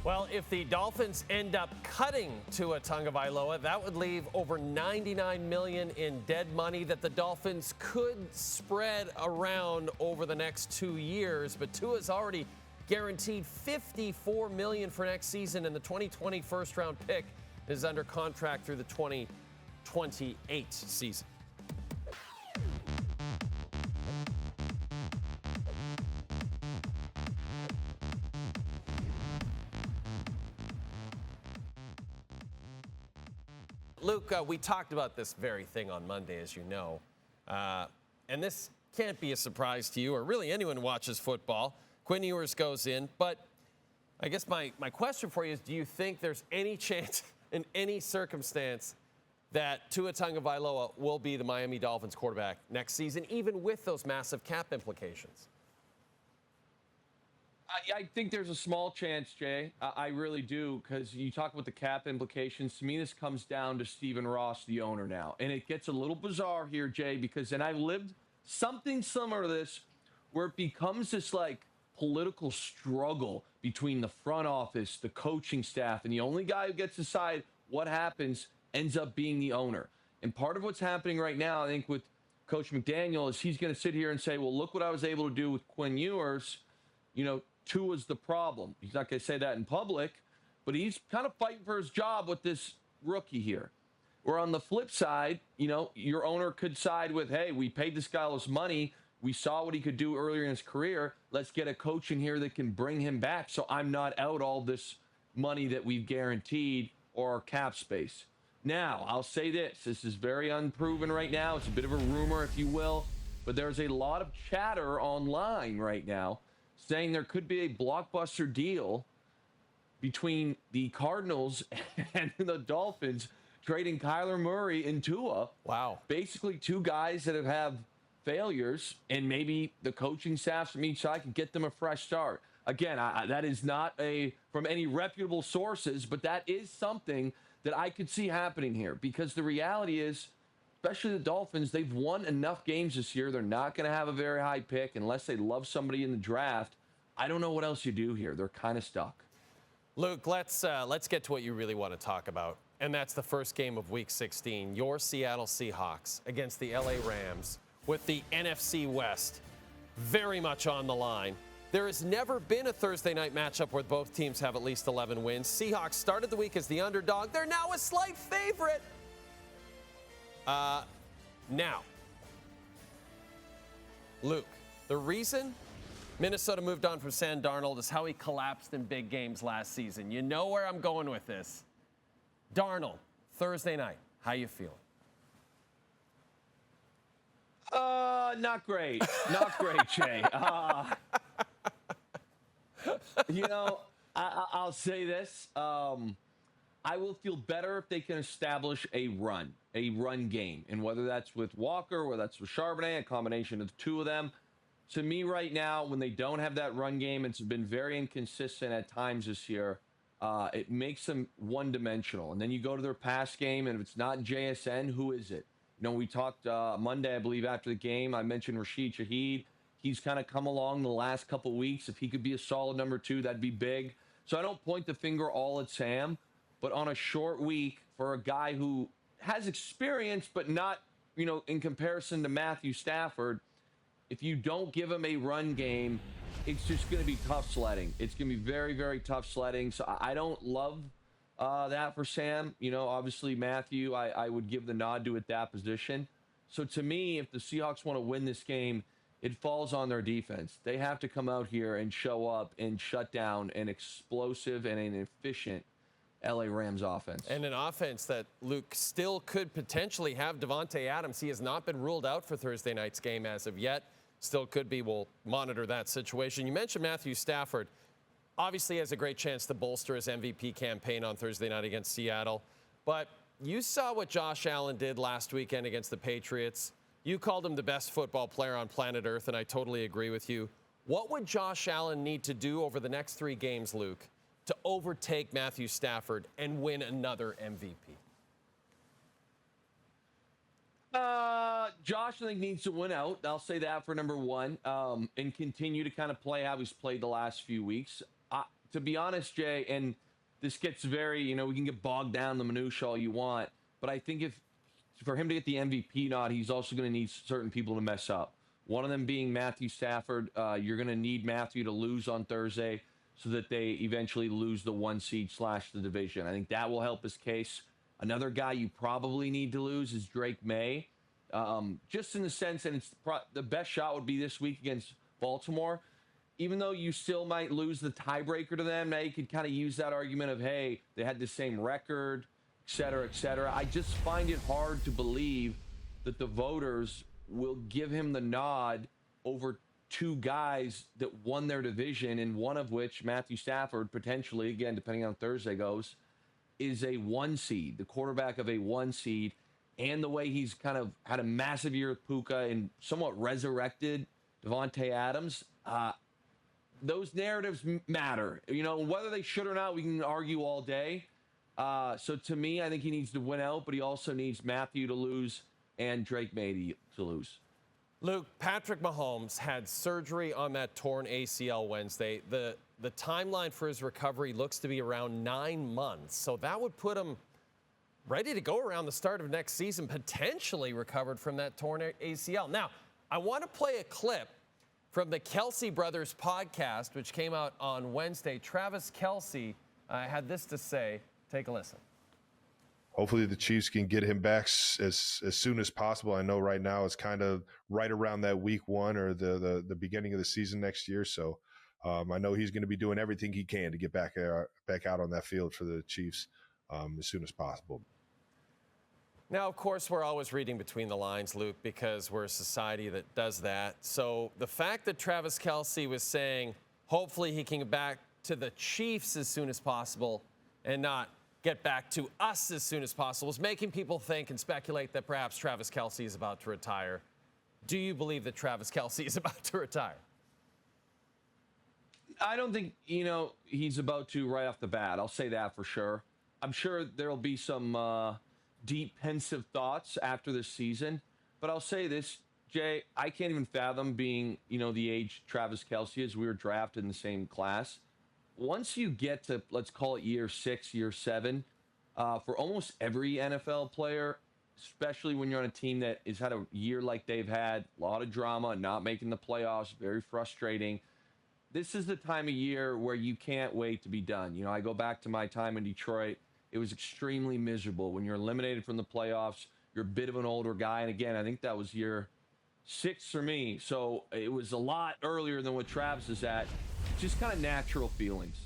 Well, if the Dolphins end up cutting Tua Tagovailoa, that would leave over $99 million in dead money that the Dolphins could spread around over the next 2 years. But Tua's already guaranteed $54 million for next season, and the 2020 first-round pick is under contract through the 2028 season. Luke, we talked about this very thing on Monday, as you know. And this can't be a surprise to you or really anyone who watches football. Quinn Ewers goes in. But I guess my question for you is, do you think there's any chance in any circumstance that Tua Tagovailoa will be the Miami Dolphins quarterback next season, even with those massive cap implications? I think there's a small chance, Jay. I really do, because you talk about the cap implications. To me, this comes down to Stephen Ross, the owner now. And it gets a little bizarre here, Jay, because then I lived something similar to this where it becomes this like political struggle between the front office, the coaching staff, and the only guy who gets to decide what happens ends up being the owner. And part of what's happening right now, I think, with Coach McDaniel is he's going to sit here and say, well, look what I was able to do with Quinn Ewers. You know, Tua's the problem. He's not going to say that in public, but he's kind of fighting for his job with this rookie here. Or on the flip side, you know, your owner could side with, hey, we paid this guy all this money. We saw what he could do earlier in his career. Let's get a coach in here that can bring him back so I'm not out all this money that we've guaranteed or cap space. Now, I'll say this. This is very unproven right now. It's a bit of a rumor, if you will. But there's a lot of chatter online right now saying there could be a blockbuster deal between the Cardinals and the Dolphins trading Kyler Murray and Tua. Wow. Basically two guys that have failures, and maybe the coaching staffs from each side can get them a fresh start. Again, that is not from any reputable sources, but that is something that I could see happening here, because the reality is, especially the Dolphins, they've won enough games this year. They're not going to have a very high pick unless they love somebody in the draft. I don't know what else you do here. They're kind of stuck. Luke, let's get to what you really want to talk about, and that's the first game of Week 16, your Seattle Seahawks against the LA Rams, with the NFC West very much on the line. There has never been a Thursday night matchup where both teams have at least 11 wins. Seahawks started the week as the underdog. They're now a slight favorite. Now, Luke, the reason Minnesota moved on from Sam Darnold is how he collapsed in big games last season. You know where I'm going with this. Darnold, Thursday night, how you feeling? Not great. Not great, Jay. You know, I'll say this. I will feel better if they can establish a run game. And whether that's with Walker, whether that's with Charbonnet, a combination of the two of them. To me right now, when they don't have that run game, it's been very inconsistent at times this year. It makes them one-dimensional. And then you go to their pass game, and if it's not JSN, who is it? You know, we talked Monday, I believe, after the game. I mentioned Rashid Shaheed. He's kind of come along the last couple of weeks. If he could be a solid number two, that'd be big. So I don't point the finger all at Sam, but on a short week for a guy who has experience, but not, you know, in comparison to Matthew Stafford, if you don't give him a run game, it's just going to be tough sledding. It's going to be very, very tough sledding. So I don't love that for Sam. You know, obviously Matthew, I would give the nod to at that position. So to me, if the Seahawks want to win this game, it falls on their defense. They have to come out here and show up and shut down an explosive and an efficient LA Rams offense. And an offense that, Luke, still could potentially have Devontae Adams. He has not been ruled out for Thursday night's game as of yet. Still could be. We'll monitor that situation. You mentioned Matthew Stafford. Obviously has a great chance to bolster his MVP campaign on Thursday night against Seattle. But you saw what Josh Allen did last weekend against the Patriots. You called him the best football player on planet Earth, and I totally agree with you. What would Josh Allen need to do over the next 3 games, Luke, to overtake Matthew Stafford and win another MVP? Josh, I think, needs to win out. I'll say that for number one, and continue to kind of play how he's played the last few weeks. to be honest, Jay, and this gets very, we can get bogged down in the minutia all you want, but I think for him to get the MVP nod, he's also going to need certain people to mess up. One of them being Matthew Stafford. You're going to need Matthew to lose on Thursday so that they eventually lose the 1 seed / the division. I think that will help his case. Another guy you probably need to lose is Drake May. Just in the sense, and the best shot would be this week against Baltimore. Even though you still might lose the tiebreaker to them, now you could kind of use that argument of, hey, they had the same record, et cetera, et cetera. I just find it hard to believe that the voters will give him the nod over two guys that won their division, and one of which, Matthew Stafford, potentially, again, depending on how Thursday goes, is a 1 seed, the quarterback of a 1 seed, and the way he's kind of had a massive year with Puka and somewhat resurrected Davante Adams. Those narratives matter. Whether they should or not, we can argue all day. So to me, I think he needs to win out, but he also needs Matthew to lose and Drake May to lose. Luke, Patrick Mahomes had surgery on that torn ACL Wednesday. The timeline for his recovery looks to be around 9 months. So that would put him ready to go around the start of next season, potentially recovered from that torn ACL. Now, I want to play a clip from the Kelce Brothers podcast, which came out on Wednesday. Travis Kelce had this to say. Take a listen. Hopefully the Chiefs can get him back as soon as possible. I know right now it's kind of right around that week 1 or the beginning of the season next year. So I know he's going to be doing everything he can to get back out on that field for the Chiefs as soon as possible. Now, of course, we're always reading between the lines, Luke, because we're a society that does that. So the fact that Travis Kelce was saying hopefully he can get back to the Chiefs as soon as possible and not get back to us as soon as possible is making people think and speculate that perhaps Travis Kelce is about to retire. Do you believe that Travis Kelce is about to retire? I don't think, he's about to right off the bat. I'll say that for sure. I'm sure there'll be some deep, pensive thoughts after this season. But I'll say this, Jay, I can't even fathom being, the age Travis Kelce is. We were drafted in the same class. Once you get to, let's call it year 6, year 7, for almost every NFL player, especially when you're on a team that has had a year like they've had, a lot of drama, not making the playoffs, very frustrating. This is the time of year where you can't wait to be done. I go back to my time in Detroit. It was extremely miserable. When you're eliminated from the playoffs, you're a bit of an older guy. And again, I think that was year 6 for me. So it was a lot earlier than what Travis is at. Just kind of natural feelings.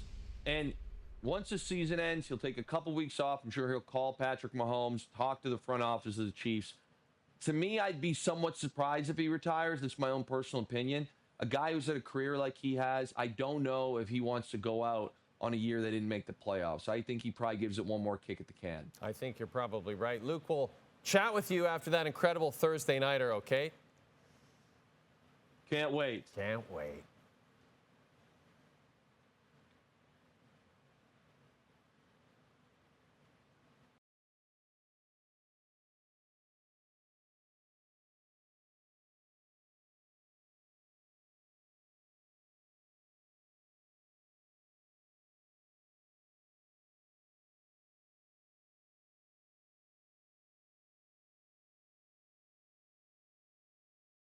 And once the season ends, he'll take a couple weeks off. I'm sure he'll call Patrick Mahomes, talk to the front office of the Chiefs. To me, I'd be somewhat surprised if he retires. That's my own personal opinion. A guy who's had a career like he has, I don't know if he wants to go out on a year that didn't make the playoffs. I think he probably gives it one more kick at the can. I think you're probably right. Luke, we'll chat with you after that incredible Thursday nighter, okay? Can't wait. Can't wait.